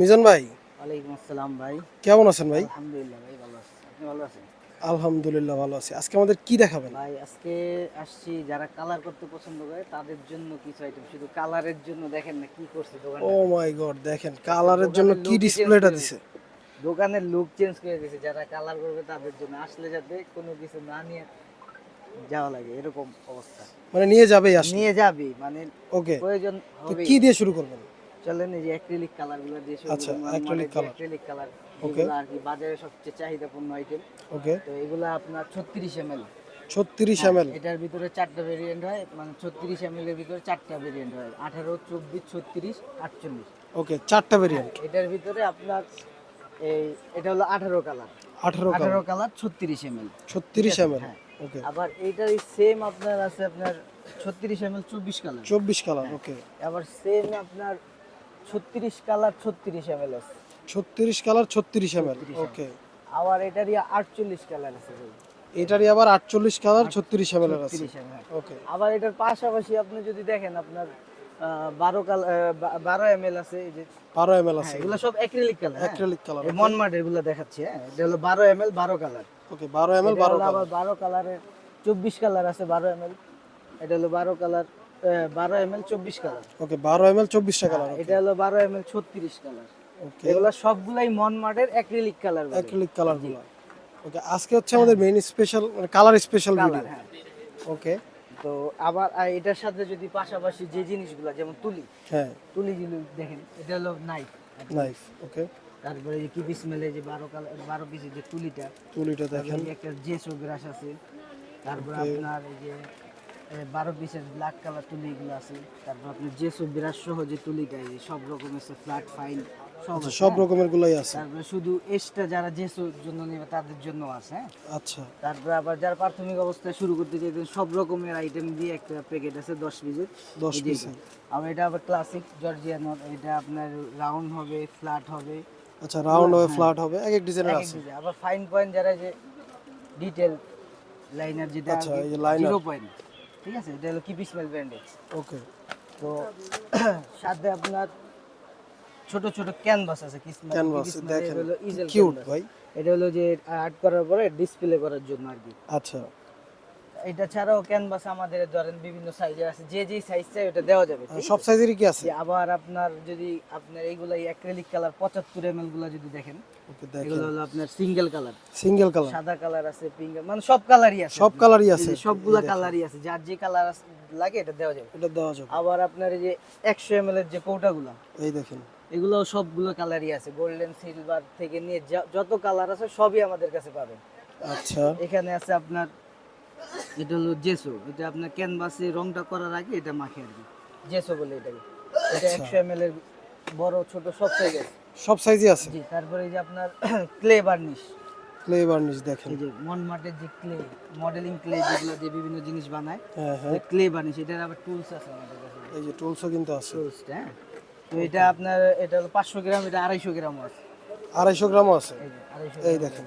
মিজান ভাই, ওয়ালাইকুম আসসালাম ভাই। কেমন আছেন ভাই? আলহামদুলিল্লাহ ভাই, ভালো আছি। আপনি ভালো আছেন? আলহামদুলিল্লাহ ভালো আছি। আজকে আমাদের কি দেখাবেন? ভাই আজকে আসছি যারা কালার করতে পছন্দ করে তাদের জন্য কিছু আইটেম, শুধু কালারের জন্য দেখেন না কি করছে ও দোকানদার। মাই গড, দেখেন আজকে কালারের জন্য দোকানের কি লুকই চেঞ্জ ডিসপ্লেটা করে দিছে। দিছে। দোকানের লুক চেঞ্জ করে দিছে, যারা কালার করবে তাদের জন্য আসলে যাতে কোনো কিছু না নিয়ে যাওয়া লাগে এরকম অবস্থা। মানে নিয়ে যাবেই আসলে। নিয়ে যাবি মানে ওকে, প্রয়োজন তো হবেই। কি দিয়ে শুরু করবেন? চলেন এই যে অ্যাক্রিলিক কালার গুলো দিয়ে শুরু আচ্ছা, করি। অ্যাক্রিলিক মডেল যে কালার। অ্যাক্রিলিক কালার, ওকে, যেগুলো আর কি বাজারে সবচেয়ে চাহিদাপূর্ণ আইটেম। ওকে। তো এগুলো আপনার 36 ml। 36 হ্যাঁ, এমএল। এটার ভিতরে 4টা ভেরিয়েন্ট হয়, মানে 36 ml এর ভিতরে 4টা ভেরিয়েন্ট হয়, 18, 24, 36, 48। ওকে, 4টা হ্যাঁ, ভেরিয়েন্ট। এটার ভিতরে আপনার এই এটা হলো 18 কালার। 18 18 colour, colour 36 ml। ঠিক 36 আছে, এমএল। হ্যাঁ। ওকে, আবার এইটারই সেম আপনার আছে আপনার 36 ml 24 কালার। 24 কালার। হ্যাঁ, ওকে, আবার সেম আপনার 36 কালার 36 ml আছে। 36 কালার 36 এমএল। 36 ml। ওকে, আবার এটারই 48 কালার আছে ভাই। এটারই আবার 48 কালার 36 এমএল এর আছে। 36 ml। ওকে, আবার এটার পাশাপাশি আপনি যদি দেখেন আপনার 12 ml আছে এই যে। 12 এমএল হ্যাঁ, আছে। এগুলো সব অ্যাক্রিলিক কালার। হ্যাঁ, অ্যাক্রিলিক কালার। এই মনমার্টের গুলো দেখাচ্ছি। হ্যাঁ, এটা হলো 12 ml 12 কালার। ওকে, 12 এমএল এটা 12 হলো আবার কালার। 12 কালারের 24 কালার আছে 12 ml। এটা হলো 12 কালার 12 ml 24 কালার। ওকে, 12 এমএল 24টা কালার। এটা হলো 12 ml 36 কালার। ওকে, এগুলো সবগুলাই মনমার্টের অ্যাক্রিলিক কালার বলে। অ্যাক্রিলিক কালারগুলো। ওকে, আজকে হচ্ছে আমাদের main special colour special video. Colour, হ্যাঁ। ওকে, তো আবার এটার সাথে যদি পাশাপাশি যে জিনিসগুলো যেমন হ্যাঁ, তুলিগুলো দেখেন, এটা হলো নাইফ। নাইফ। ওকে, তারপরে এই যে কি বিসমেলে যে 12 কালার 12 পিসের যে তুলিটা। তুলিটা তারপরে দেখেন। এই যে একটা জেসো ব্রাশ আছে। তারপরে ওকে, আপনার এই যে 12 পিসের ব্ল্যাক কালার তুলিগুলো আছে। তারপর আপনার জেসো ব্রাশ সহ যে তুলিটা, এই যে সব রকম আছে, ফ্ল্যাট ফাইন সব আচ্ছা, আছে। সব হ্যাঁ। রকমের গুলাই আছে। তারপরে শুধু এক্সট্রা যারা জেসোর জন্য নেবে তাদের জন্য আছে। হ্যাঁ। আচ্ছা, তারপরে আবার যারা প্রাথমিক অবস্থায় শুরু করতে চাইছেন সব রকমের আইটেম দিয়ে একটা প্যাকেট আছে 10 পিসের। 10 এই যে পিসের। আবার এটা আবার ক্লাসিক জর্জিয়ানো, এটা আপনার রাউন্ড হবে, ফ্ল্যাট হবে। আচ্ছা, রাউন্ড হবে, হ্যাঁ, ফ্ল্যাট হবে, এক এক ডিজাইনের এক এক আছে। ডিজাইন। আবার ফাইন পয়েন্ট যারা যে ডিটেল লাইনার যেটা আচ্ছা, এই যে লাইনার। 0 পয়েন্ট। ঠিক আছে, এটা হলো কিপি স্মেল ব্র্যান্ডের। ওকে, তো সাথে আপনার ছোট ছোট ক্যানভাস আছে কিসমা ক্যানভাস কিপি স্মেল। দেখেন, এটা হলো ইজেল কিউট ক্যানভাস। ভাই। এটা হলো যে আর্ট করার পরে ডিসপ্লে করার জন্য আর কি। আচ্ছা, এটা ছাড়াও ক্যানভাস আমাদের ধরেন বিভিন্ন সাইজের আছে, যে যেই সাইজ চাই ওটা দেওয়া যাবে। ঠিক সব আছে? সাইজেরই কি আছে? যে আবার আপনার যদি আপনার এইগুলাই অ্যাক্রিলিক কালার 75 ml গুলা যদি দেখেন, ওকে, এগুলো দেখেন হলো আপনার সিঙ্গেল কালার। Single colour. সাদা কালার আছে, পিঙ্ক, মানে সব কালারই আছে। সব কালারই এই আছে। যে সবগুলা এই দেখেন, কালারই আছে, যার যে কালার লাগে এটা দেওয়া যাবে। এটা দেওয়া যাবে। আবার আপনার এই যে 100 ml এর যে কৌটাগুলা, এই দেখেন। এগুলো সবগুলো কালারই আছে, গোল্ডেন সিলভার থেকে নিয়ে যত কালার আছে সবই আমাদের কাছে পাবেন। আচ্ছা, এখানে আছে আপনার, এটা হলো জেসো। এটা আপনার ক্যানভাসে রংটা করার আগে এটা মাখে আর কি, জেসো বলে এটাকে। এটা আচ্ছা, 100 ml এর বড় ছোট সব সাইজ আছে। সব সাইজই আছে। জি, তারপরে এই যে আপনার ক্লে বার্নিশ। ক্লে বার্নিশ দেখেন। এই যে মনমার্টের যে ক্লে, মডেলিং ক্লে যেগুলো দিয়ে বিভিন্ন জিনিস বানায়, হ্যাঁ, হ্যাঁ, ক্লে বার্নিশ, এটার আবার টুলস আছে আমাদের কাছে। এই যে টুলসও কিন্তু আছে। টুলসটা, হ্যাঁ। তো এটা আপনার, এটা হলো 500 গ্রাম, এটা 250 গ্রামও আছে। 250 গ্রামও আছে। এই যে 250 এই গ্রাম। দেখেন।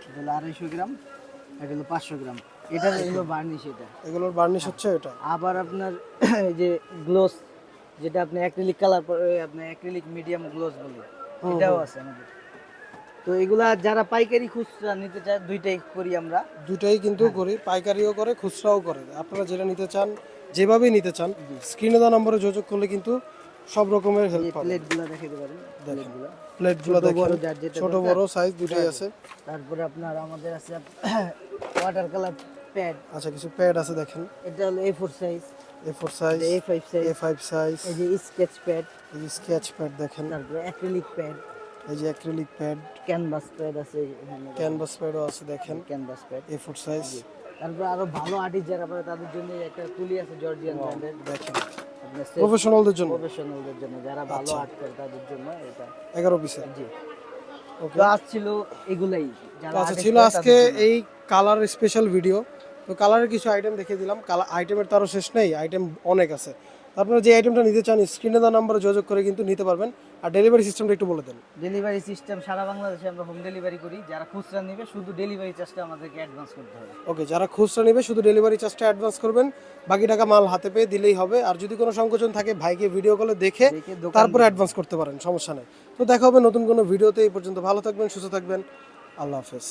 এটা হলো 250 গ্রাম, এটা হলো 500 গ্রাম। এটার হলো বার্নিশ এটা। এগুলোর বার্নিশ হচ্ছে এটা। আবার আপনার এই যে গ্লোস, যেটা আপনি অ্যাক্রিলিক কালার, আপনি অ্যাক্রিলিক মিডিয়াম গ্লোস বলে, এটাও আছে আমাদের। তো এগুলা যারা পাইকারি খুচরা নিতে চায়, দুইটাই করি আমরা। দুটাই কিন্তু করি, পাইকারিও করে, খুচরাও করে। আপনারা যেটা নিতে চান, যেভাবেই নিতে চান, স্ক্রিনে দেওয়া নম্বরে যোগাযোগ করলে কিন্তু সব রকমের হেল্প পাবেন। প্লেটগুলো দেখাতে পারেন, প্লেটগুলো প্লেটগুলো ছোট দেখেন, বড় যার যেটা ছোট দরকার। বড় সাইজ দুটোই আছে। তারপরে আপনার আমাদের আছে ওয়াটার কালার প্যাড। আচ্ছা, কিছু প্যাড আছে দেখেন। এটা হলো A4 size, A4 size, A5 size, A5 size. এই যে স্কেচ প্যাড, এই যে স্কেচ প্যাড দেখেন। তারপরে অ্যাক্রিলিক প্যাড, এই যে অ্যাক্রিলিক প্যাড, ক্যানভাস প্যাড আছে এখানে, ক্যানভাস প্যাডও আছে দেখেন। Canvas pad. A4 সাইজ তারপর আরো ভালো আর্টিস্ট যারা পারে তাদের জন্য একটা তুলি আছে জর্জিয়ান ব্র্যান্ডের। দেখেন, আপনার প্রফেশনালদের জন্য। প্রফেশনালদের জন্য, যারা ভালো আর্ট করে তাদের জন্য এটা। 11 পিসের। জি। ওকে, তো আজ ছিল এগুলাই, যারা আচ্ছা, artist ছিল করে আজকে তাদের জন্য। এই কালার স্পেশাল ভিডিও। তো কালারের কিছু আইটেম দেখিয়ে দিলাম। কালার আইটেমের তারও শেষ নেই, আইটেম অনেক আছে। আপনারা যে আইটেমটা নিতে চান, স্ক্রিনে দেওয়া নাম্বারে যোগাযোগ করে কিন্তু নিতে পারবেন। আর ডেলিভারি সিস্টেমটা একটু বলে দেন। ডেলিভারি সিস্টেম সারা বাংলাদেশে আমরা হোম ডেলিভারি করি। যারা খুচরা নেবে শুধু ডেলিভারি চার্জটা আমাদেরকে অ্যাডভান্স করতে হবে। ওকে, যারা খুচরা নেবে শুধু ডেলিভারি চার্জটা অ্যাডভান্স করবেন, বাকি টাকা মাল হাতে পেয়ে দিলেই হবে। আর যদি কোনো সংকোচন থাকে ভাইকে ভিডিও কলে দেখে দেখে দোকান তারপরে অ্যাডভান্স করতে পারেন, সমস্যা নেই। তো দেখা হবে নতুন কোনো ভিডিওতে। এই পর্যন্ত ভালো থাকবেন, সুস্থ থাকবেন, আল্লাহ হাফেজ।